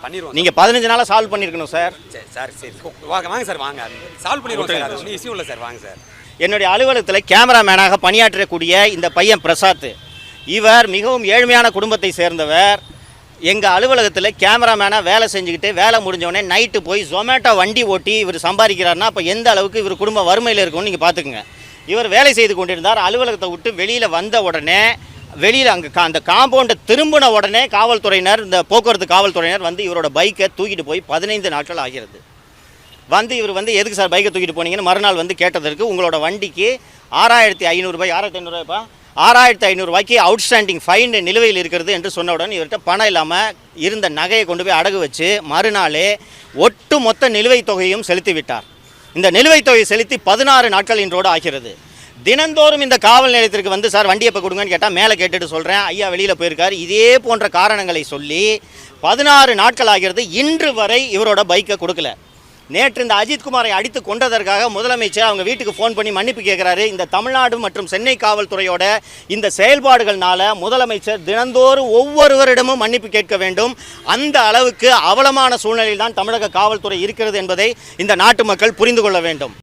பண்ணிடுவோம். நீங்கள் 15 நாளாக சால்வ் பண்ணியிருக்கணும் சார். சரி வாங்க சார், வாங்க சால்வ் பண்ணிடுவோம் சார். அது ஒன்றும் இஷ்யூ இல்லை சார், வாங்க சார். என்னுடைய அலுவலகத்தில் கேமராமேனாக பணியாற்றக்கூடிய இந்த பையன் பிரசாத், இவர் மிகவும் ஏழ்மையான குடும்பத்தை சேர்ந்தவர். எங்கள் அலுவலகத்தில் கேமராமேனாக வேலை செஞ்சுக்கிட்டு வேலை முடிஞ்சோடனே நைட்டு போய் ஜொமேட்டோ வண்டி ஓட்டி இவர் சம்பாதிக்கிறாருன்னா அப்போ எந்த அளவுக்கு இவர் குடும்ப வறுமையில் இருக்கும்னு நீங்கள் பார்த்துக்குங்க. இவர் வேலை செய்து கொண்டிருந்தார். அலுவலகத்தை விட்டு வெளியில் வந்த உடனே வெளியில் அங்கே அந்த காம்பவுண்டை திரும்பின உடனே காவல்துறையினர், இந்த போக்குவரத்து காவல்துறையினர் வந்து இவரோட பைக்கை தூக்கிட்டு போய் 15 நாட்கள் ஆகிறது. வந்து இவர் வந்து எதுக்கு சார் பைக்கை தூக்கிட்டு போனீங்கன்னு மறுநாள் வந்து கேட்டதற்கு உங்களோட வண்டிக்கு 6500 ரூபாய், 6500 6500 அவுட்ஸ்டாண்டிங் ஃபைன் நிலுவையில் இருக்கிறது என்று சொன்னவுடன் இவர்கிட்ட பணம் இல்லாமல் இருந்த நகையை கொண்டு போய் அடகு வச்சு மறுநாளே ஒட்டு மொத்த நிலுவைத் தொகையும் செலுத்தி விட்டார். இந்த நிலுவைத் தொகையை செலுத்தி 16 நாட்கள் இன்றோடு ஆகிறது. தினந்தோறும் இந்த காவல் நிலையத்திற்கு வந்து சார் வண்டி எப்போ கொடுங்கன்னு கேட்டால் மேலே கேட்டுட்டு சொல்கிறேன், ஐயா வெளியில் போயிருக்கார், இதே போன்ற காரணங்களை சொல்லி 16 நாட்கள் ஆகிறது. இன்று வரை இவரோட பைக்கை கொடுக்கல. நேற்று இந்த அஜித்குமாரை அடித்து கொண்டதற்காக முதலமைச்சர் அவங்க வீட்டுக்கு ஃபோன் பண்ணி மன்னிப்பு கேட்குறாரு. இந்த தமிழ்நாடு மற்றும் சென்னை காவல்துறையோட இந்த செயல்பாடுகள்னால முதலமைச்சர் தினந்தோறும் ஒவ்வொருவரிடமும் மன்னிப்பு கேட்க வேண்டும். அந்த அளவுக்கு அவலமான சூழ்நிலையில் தான் தமிழக காவல்துறை இருக்கிறது என்பதை இந்த நாட்டு மக்கள் புரிந்து கொள்ள வேண்டும்.